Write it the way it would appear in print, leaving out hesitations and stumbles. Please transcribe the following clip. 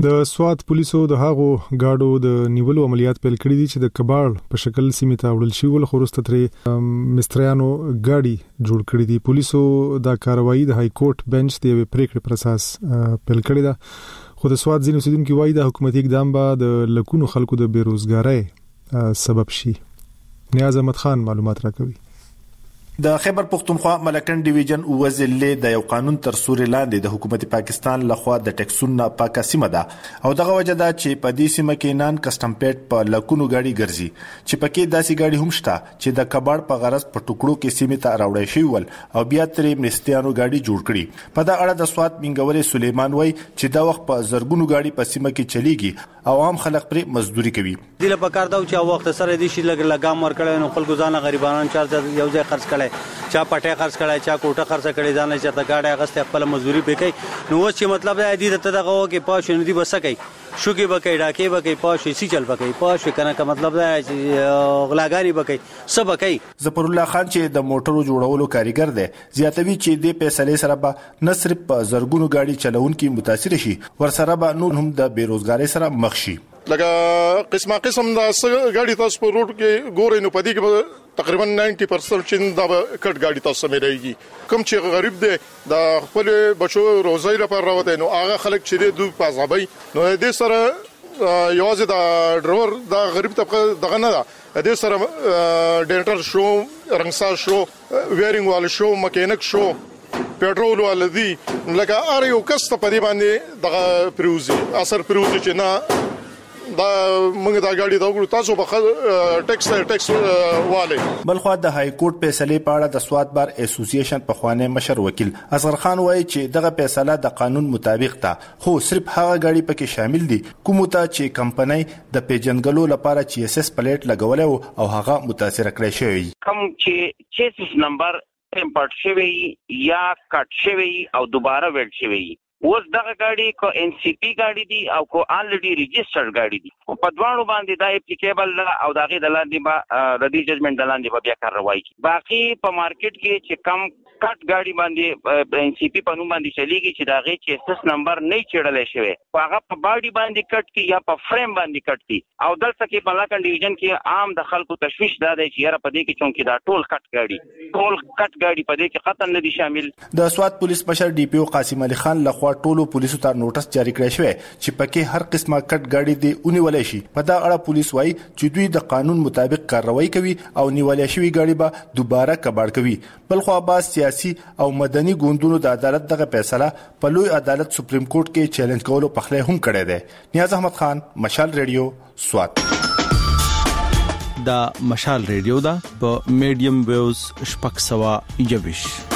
د سوات پولیسو د هغو گاډو د نیولو عملیات پیل کړي دي چې د کباړ په شکل سیمه ته وړل شي ول خورسته ترې مستریانو گاډي جوړ کړي دي. پولیسو دا کاروایی د های کورټ بنچ د پریکړې پر اساس پیل کړي ده. خو د سوات ځینې اوسیدونکو وایي د حکومتي اقدام به د لکونو خلکو د بیروزګارۍ سبب شي. نیاز احمد خان معلومات راکوي. د خیبر پختونخوا ملکن ډیویژن وزلې د یو قانون تر سوري لاندې د حکومت پاکستان لخوا د ټیکسونو نه پاکه سیمه ده او دغه وجه ده چې په دې سیمه کې نان کسټم پیټ په لکونو غاډي ګرځي چې پکې داسې غاډي هم شته چې د کباړ په غرض په ټوکړو کې سیمه ته راوړی شي ول او بیا ترې مرستيانو غاډي جوړ کړي. په دا اړه د سوات منګوري سليمان وای چې دا وخت په زرګونو غاډي په سیمه کې چلیږي او عام خلک پرې مزدوري کوي. دله په کار دا چې وخت سره دي شي لګام ور کړي نو خلکو ځان غریبانو چار یو ځای خرڅ کړي چا پټه خرڅ کړای چا کوټه خرڅ کړي ځان چې تا گاډي اغسته خپل مزدوري وکړي. نو اوس چې مطلب دا دی ته دغه کې پاش نه دی بس کوي شو کې بکې ډاکې بکې پاش سی چل بکې پاش کنه کا مطلب دا چې غلاګاری بکې سب بکې. ظفر الله خان چې د موټرو جوړولو کاریګر دی زیاتوي چې د فیصله سره به نه صرف زرګونو گاډي چلونکو متاثر شي ور سره به نور هم د بیروزګاری سره مخ شي. لکه قسم د گاډي تاسو په روډ کې ګورئ نو پدې کې تقریبا 90% چې دا کټ گاډي تاسو مېږي کوم چې غریب دي د خپل بچو روزي لپاره راوته نو هغه خلک چې دوی په ځابي نو دې سره یوازې د ډرور د غریب طبقه دغه نه ده دې سره ډینټر شو رنګساز شو ویرینګ وال شو مکینیک شو پېټرول ولدي لکه ار یو کس په دې باندې دغه پروزي اثر پروزي چې نه دا موږ دا غاډي دا وګړو تاسو په ټیکس والے. بلخو د های کورټ فیصله په اړه د سوات بار اسوسییشن په خوانه مشر وکیل اصغر خان وایي چې دغه فیصله د قانون مطابق ده خو صرف هغه غاډي پکې شامل دي کوم ته چې کمپنۍ د پیجنګلو لپاره چې اس اس پلیټ لګولې او هغه متاثر کړی شوی کوم چې چیسس نمبر امپورټ شوی یا کټ شوی او دوباره ویل شوی اوس دغه گاډي کو ان سی پی گاډي دي او کو الریډي ريجسترډ گاډي دي او په دوانو باندې دا اپلیکیبل او دغه د لاندې با ردی ججمنټ د لاندې بیا کاروایی کی باقي په مارکیټ کې چې کم کټ گاډي باندې ان سی پی په نوم باندې چلیږي چې دغه چیسس نمبر نه چړلې شوی هغه په باډي باندې کټ کی یا په فریم باندې کټ کی او دلته کې په ملکن ډیویژن کې عام د خلکو تشویش دا دی چې یاره په دې کې چونکی دا ټول کټ گاډي په دې کې قطن نه دي شامل. د سوات پولیس مشر ډي پی او قاسم علي خان لخوا ټولو پولیسو ته نوټس جاری کړی شوی چې پکې هر قسمه کټ گاډي دی اونیولې شي. په دا اړه پولیس وایي چې دوی د قانون مطابق کاروایی کوي او نیولې شوی گاډي به دوباره کباړ کوي. بلخو باز سیاسي او مدني ګوندونو د عدالت دغه فیصله په لوی عدالت سپریم کورټ کې چیلنج کولو پخله هم کړی دی. نیاز احمد خان مشال ریډیو سوات. دا مشال ریډیو دا په میډیم ویوز شپږ سوه 21